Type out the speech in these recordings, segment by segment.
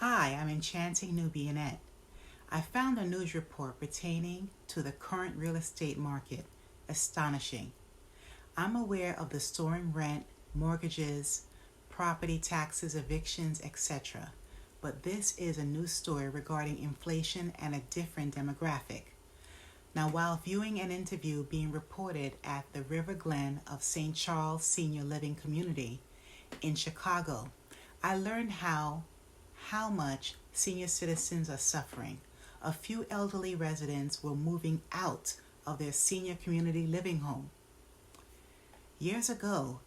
Hi, I'm Enchanting Nubianette. I found a news report pertaining to the current real estate market astonishing. I'm aware of the soaring rent, mortgages, property taxes, evictions, etc. But this is a news story regarding inflation and a different demographic. Now, while viewing an interview being reported at the River Glen of St. Charles Senior Living Community in Chicago, I learned how much senior citizens are suffering. A few elderly residents were moving out of their senior community living home. Years ago,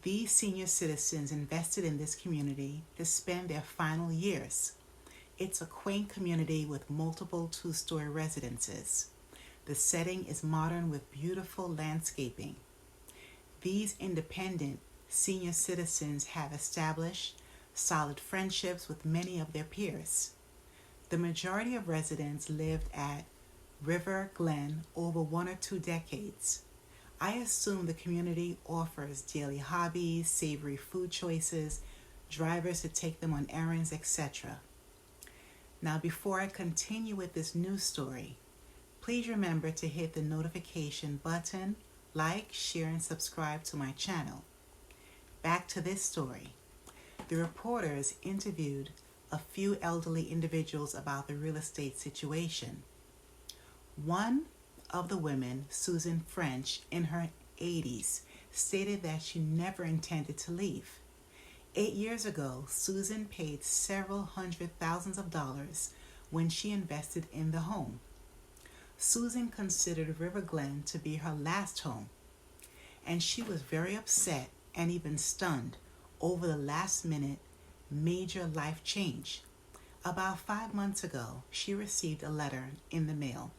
these senior citizens invested in this community to spend their final years. It's a quaint community with multiple two-story residences. The setting is modern with beautiful landscaping. These independent senior citizens have established solid friendships with many of their peers. The majority of residents lived at River Glen over 1 or 2 decades. I assume the community offers daily hobbies, savory food choices, drivers to take them on errands, etc. Now, before I continue with this news story, please remember to hit the notification button, like, share, and subscribe to my channel. Back to this story. The reporters interviewed a few elderly individuals about the real estate situation. One of the women, Susan French, in her 80s, stated that she never intended to leave. 8 years ago, Susan paid several hundred thousands of dollars when she invested in the home. Susan considered River Glen to be her last home, and she was very upset and even stunned over the last-minute major life change. About 5 months ago, she received a letter in the mail.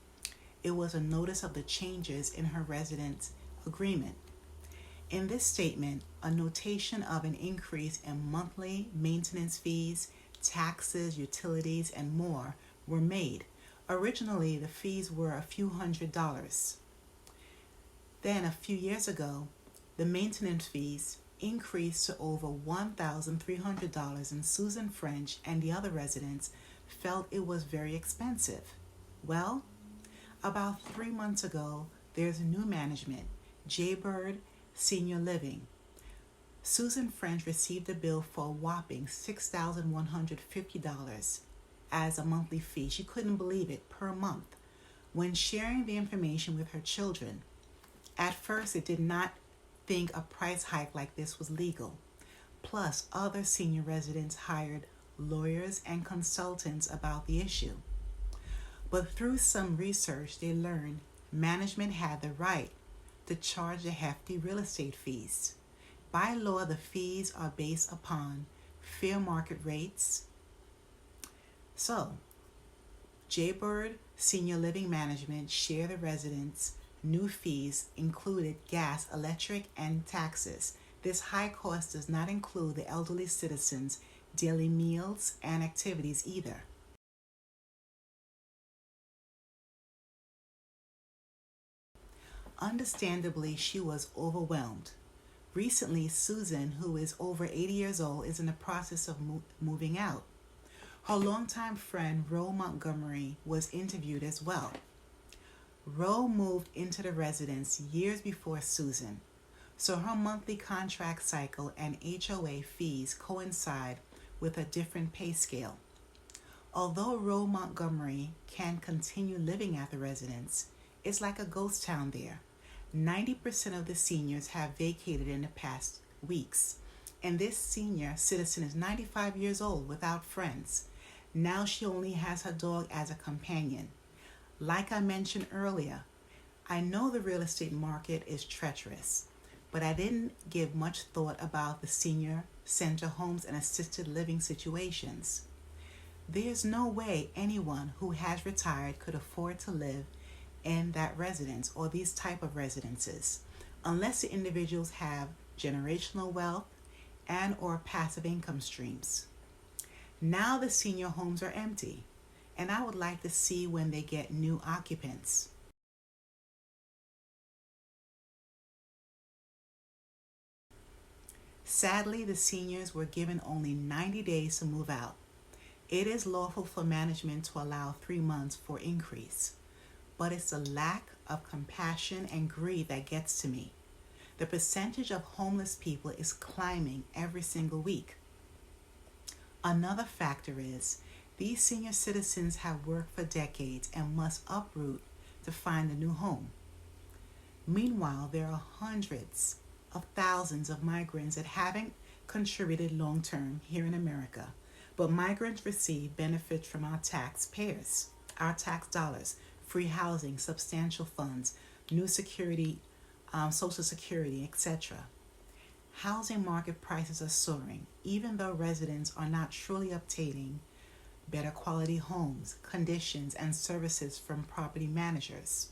It was a notice of the changes in her residence agreement. In this statement, a notation of an increase in monthly maintenance fees, taxes, utilities, and more were made. Originally, the fees were a few $100s. Then, a few years ago, the maintenance fees increased to over $1,300, and Susan French and the other residents felt it was very expensive. Well, about 3 months ago, there's a new management, Jaybird Senior Living. Susan French received a bill for a whopping $6,150 as a monthly fee. She couldn't believe it, per month. When sharing the information with her children, at first it did not think a price hike like this was legal. Plus, other senior residents hired lawyers and consultants about the issue. But through some research, they learned management had the right to charge the hefty real estate fees. By law, the fees are based upon fair market rates. So, Jaybird Senior Living Management share the residents' new fees included gas, electric, and taxes. This high cost does not include the elderly citizens' daily meals and activities either. Understandably, she was overwhelmed. Recently, Susan, who is over 80 years old, is in the process of moving out. Her longtime friend, Ro Montgomery, was interviewed as well. Ro moved into the residence years before Susan, so her monthly contract cycle and HOA fees coincide with a different pay scale. Although Ro Montgomery can continue living at the residence, it's like a ghost town there. 90% of the seniors have vacated in the past weeks, and this senior citizen is 95 years old without friends. Now she only has her dog as a companion. Like I mentioned earlier, I know the real estate market is treacherous, but I didn't give much thought about the senior center homes and assisted living situations. There's no way anyone who has retired could afford to live in that residence or these type of residences unless the individuals have generational wealth and or passive income streams. Now the senior homes are empty, and I would like to see when they get new occupants. Sadly, the seniors were given only 90 days to move out. It is lawful for management to allow 3 months for increase, but it's the lack of compassion and greed that gets to me. The percentage of homeless people is climbing every single week. Another factor is these senior citizens have worked for decades and must uproot to find a new home. Meanwhile, there are hundreds of thousands of migrants that haven't contributed long term here in America, but migrants receive benefits from our taxpayers, our tax dollars, free housing, substantial funds, new security, Social Security, etc. Housing market prices are soaring, even though residents are not truly obtaining better quality homes, conditions, and services from property managers.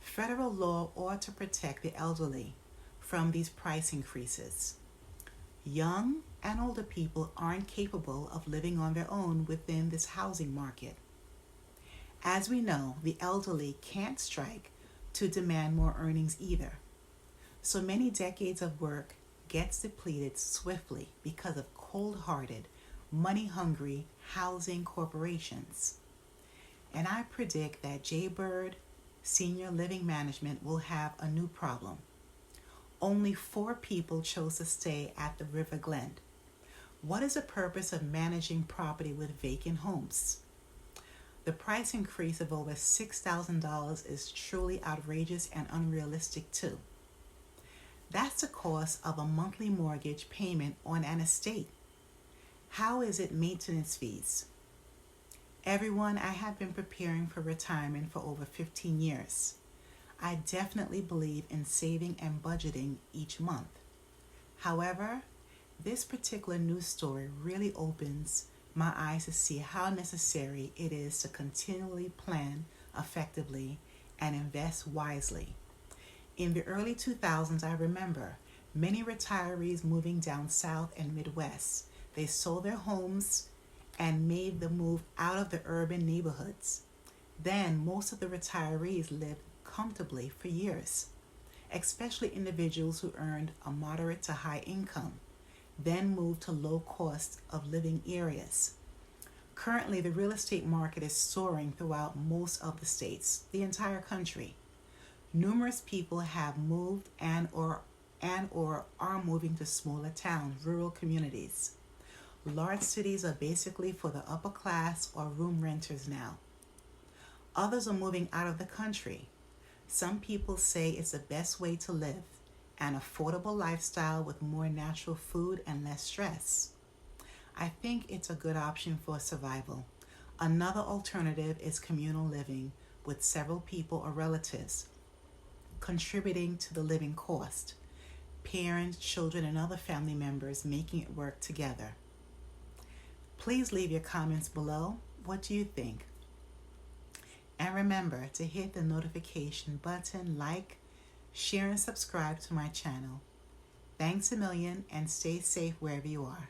Federal law ought to protect the elderly from these price increases. Young and older people aren't capable of living on their own within this housing market. As we know, the elderly can't strike to demand more earnings either. So many decades of work gets depleted swiftly because of cold-hearted, money-hungry housing corporations. And I predict that Jaybird Senior Living Management will have a new problem. Only 4 people chose to stay at the River Glen. What is the purpose of managing property with vacant homes? The price increase of over $6,000 is truly outrageous and unrealistic too. That's the cost of a monthly mortgage payment on an estate. How is it maintenance fees? Everyone, I have been preparing for retirement for over 15 years. I definitely believe in saving and budgeting each month. However, this particular news story really opens my eyes to see how necessary it is to continually plan effectively and invest wisely. In the early 2000s, I remember many retirees moving down south and Midwest. They sold their homes and made the move out of the urban neighborhoods. Then most of the retirees lived comfortably for years, especially individuals who earned a moderate to high income, then moved to low cost of living areas. Currently, the real estate market is soaring throughout most of the states, the entire country. Numerous people have moved and/or are moving to smaller towns, rural communities. Large cities are basically for the upper class or room renters now. Others are moving out of the country. Some people say it's the best way to live, an affordable lifestyle with more natural food and less stress. I think it's a good option for survival. Another alternative is communal living with several people or relatives contributing to the living cost. Parents, children, and other family members making it work together. Please leave your comments below. What do you think? And remember to hit the notification button, like, share, and subscribe to my channel. Thanks a million and stay safe wherever you are.